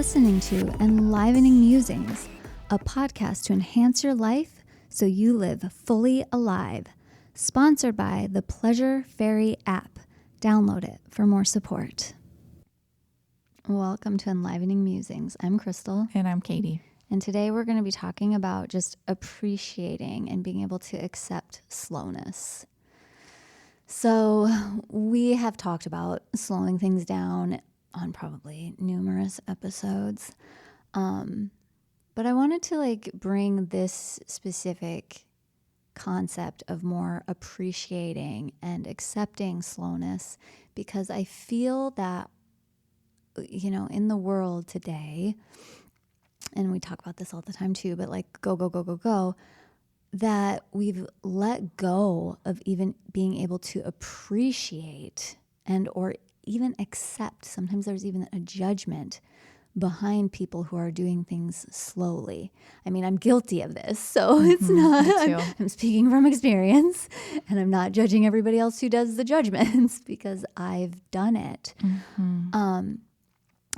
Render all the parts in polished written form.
listening to Enlivening Musings, a podcast to enhance your life so you live fully alive. Sponsored by the Pleasure Fairy app. Download it for more support. Welcome to Enlivening Musings. I'm Crystal. And I'm Katie. And today we're going to be talking about just appreciating and being able to accept slowness. So we have talked about slowing things down on probably numerous episodes. But I wanted to bring this specific concept of more appreciating and accepting slowness because I feel that, in the world today, and we talk about this all the time too, but go, that we've let go of even being able to appreciate and or even accept. Sometimes there's even a judgment behind people who are doing things slowly. I mean, I'm guilty of this, so it's not, I'm speaking from experience, and I'm not judging everybody else who does the judgments because I've done it. And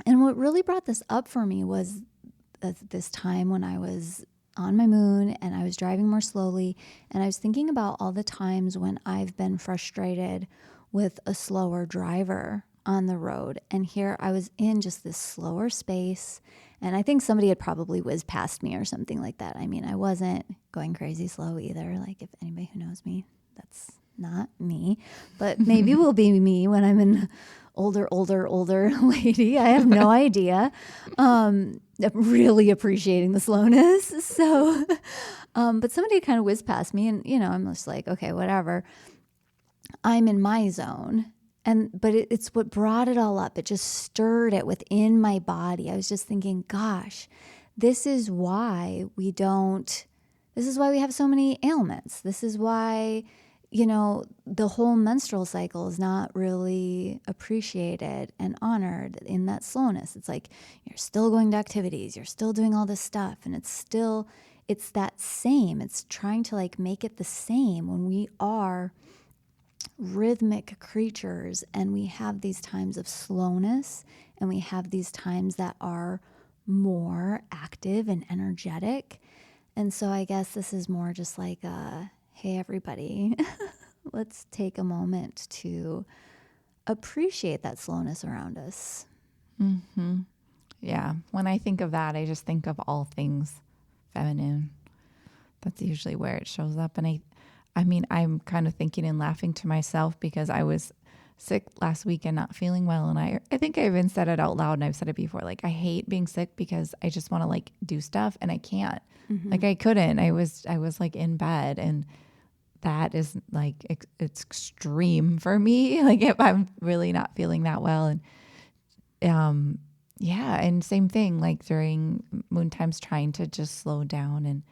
what really brought this up for me was this time when I was on my moon and I was driving more slowly, and I was thinking about all the times when I've been frustrated with a slower driver on the road. And here I was in just this slower space, and I think somebody had probably whizzed past me or something like that. I mean, I wasn't going crazy slow either. Like, if anybody who knows me, that's not me, but maybe will be me when I'm an older lady. I have no idea. I'm really appreciating the slowness. So, but somebody kind of whizzed past me, and, I'm just like, okay, whatever. I'm in my zone. But it's what brought it all up. It just stirred it within my body. I was just thinking, gosh, this is why we have so many ailments. This is why, the whole menstrual cycle is not really appreciated and honored in that slowness. It's like you're still going to activities, you're still doing all this stuff, and it's that same. It's trying to make it the same when we are rhythmic creatures, and we have these times of slowness, and we have these times that are more active and energetic. And so I guess this is more just like hey, everybody, let's take a moment to appreciate that slowness around us. Mm-hmm. Yeah. When I think of that, I just think of all things feminine. That's usually where it shows up. And I mean, I'm kind of thinking and laughing to myself because I was sick last week and not feeling well. And I think I even said it out loud, and I've said it before. I hate being sick because I just want to do stuff, and I can't. Mm-hmm. I couldn't. I was in bed, and that is it's extreme for me. If I'm really not feeling that well. And and same thing, during moon times, trying to just slow down. And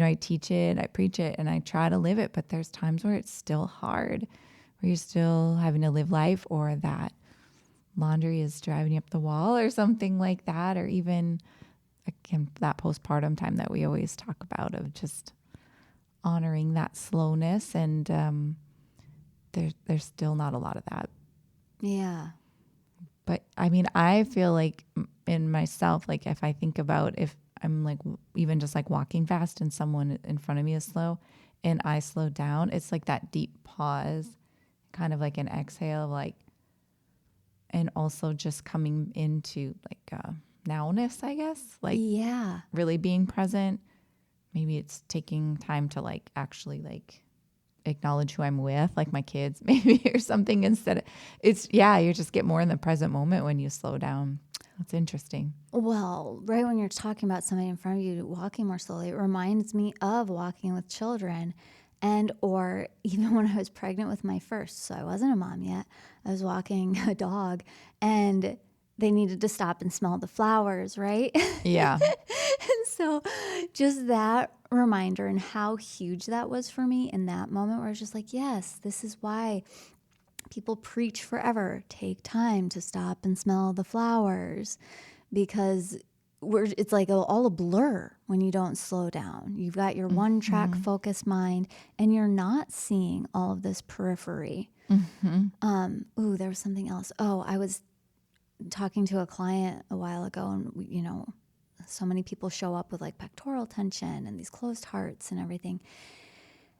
I teach it, I preach it, and I try to live it, but there's times where it's still hard, where you're still having to live life, or that laundry is driving you up the wall or something like that, or even, again, that postpartum time that we always talk about of just honoring that slowness. And there's still not a lot of that. Yeah. But I mean, I feel in myself, if I think about if I'm even just walking fast and someone in front of me is slow and I slow down, it's that deep pause, kind of an exhale of and also just coming into nowness, I guess. Yeah. Really being present. Maybe it's taking time to actually acknowledge who I'm with, my kids maybe, or something, instead of you just get more in the present moment when you slow down. That's interesting. Well, right when you're talking about somebody in front of you walking more slowly, it reminds me of walking with children, and or even when I was pregnant with my first. So I wasn't a mom yet. I was walking a dog, and they needed to stop and smell the flowers, right? Yeah. And so just that reminder and how huge that was for me in that moment, where I was just yes, this is why people preach forever. Take time to stop and smell the flowers, because it's all a blur when you don't slow down. You've got your one track focused mind, and you're not seeing all of this periphery. There was something else. talking to a client a while ago, and so many people show up with like pectoral tension and these closed hearts and everything.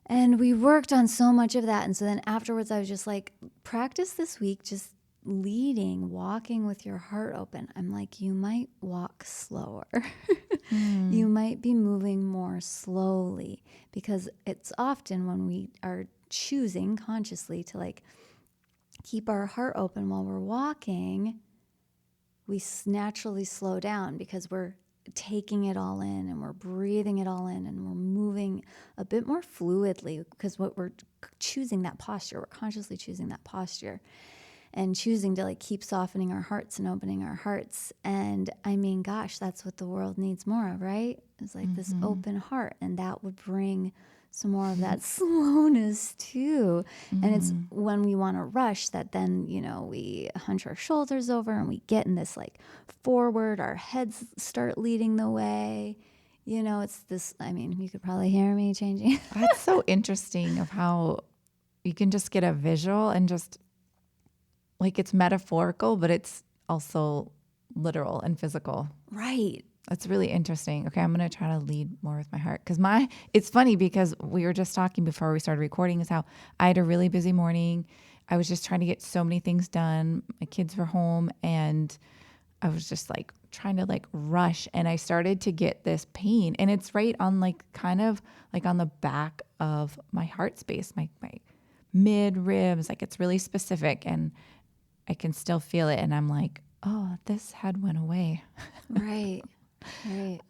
And we worked on so much of that. And so then afterwards, I was just like, practice this week, just walking with your heart open. I'm like, you might walk slower. You might be moving more slowly, because it's often when we are choosing consciously to like keep our heart open while we're walking, we naturally slow down because we're taking it all in and we're breathing it all in and we're moving a bit more fluidly, because what we're choosing that posture, we're consciously choosing that posture and choosing to like keep softening our hearts and opening our hearts. And I mean, gosh, that's what the world needs more of, right? It's like this open heart, and that would bring some more of that slowness too. And it's when we want to rush that then, we hunch our shoulders over and we get in this like forward, our heads start leading the way. It's this, I mean, you could probably hear me changing. That's so interesting of how you can just get a visual and just like it's metaphorical, but it's also literal and physical. Right. That's really interesting. Okay, I'm going to try to lead more with my heart, because it's funny because we were just talking before we started recording is how I had a really busy morning. I was just trying to get so many things done. My kids were home and I was just like trying to like rush, and I started to get this pain, and it's right on like kind of like on the back of my heart space, my mid ribs, like it's really specific and I can still feel it. And I'm like, oh, this head went away. Right. Right.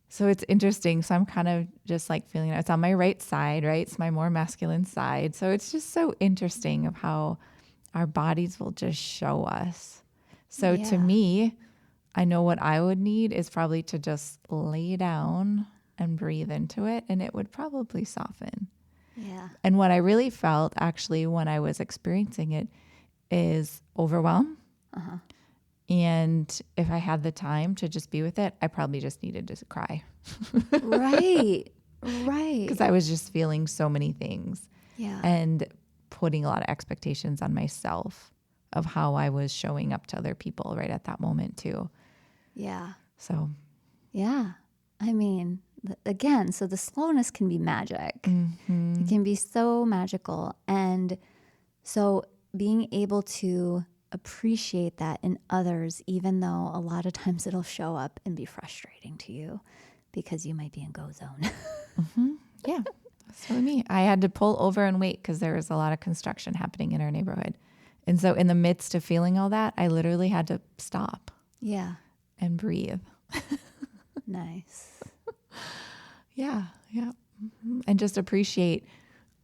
So it's interesting. So I'm kind of just like feeling it. It's on my right side, right? It's my more masculine side. So it's just so interesting of how our bodies will just show us. So to me, I know what I would need is probably to just lay down and breathe into it, and it would probably soften. Yeah. And what I really felt actually when I was experiencing it is overwhelm. Uh-huh. And if I had the time to just be with it, I probably just needed to cry. Right. Right. Because I was just feeling so many things. Yeah. And putting a lot of expectations on myself of how I was showing up to other people right at that moment too. Yeah. So. Yeah. I mean, again, so the slowness can be magic. It can be so magical. And so being able to appreciate that in others, even though a lot of times it'll show up and be frustrating to you because you might be in go zone. Yeah, that's what I mean. I had to pull over and wait because there was a lot of construction happening in our neighborhood. And so in the midst of feeling all that, I literally had to stop. Yeah. And breathe. Nice. Yeah. And just appreciate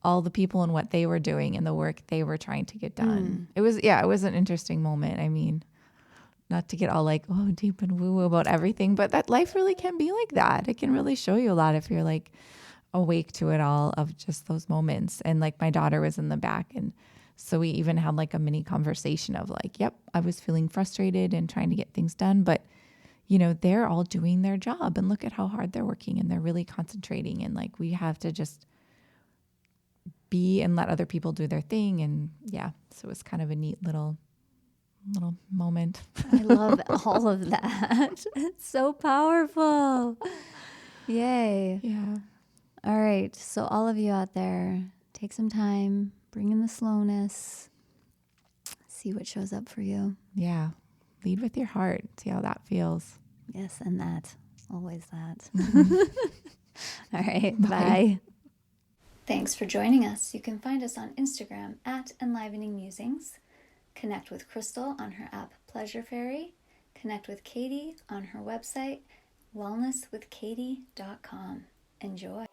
all the people and what they were doing and the work they were trying to get done. It was an interesting moment. I mean, not to get all like, deep and woo-woo about everything, but that life really can be like that. It can really show you a lot if you're like awake to it all, of just those moments. And like my daughter was in the back, and so we even had like a mini conversation of like, yep, I was feeling frustrated and trying to get things done, but they're all doing their job and look at how hard they're working and they're really concentrating. And like, we have to just be and let other people do their thing. And yeah, so it was kind of a neat little moment. I love all of that. It's so powerful. Yay. Yeah. All right. So all of you out there, take some time, bring in the slowness, see what shows up for you. Yeah. Lead with your heart. See how that feels. Yes. And that. Always that. All right. Bye. Thanks for joining us. You can find us on Instagram at Enlivening Musings. Connect with Crystal on her app Pleasure Fairy. Connect with Katie on her website wellnesswithkatie.com. Enjoy.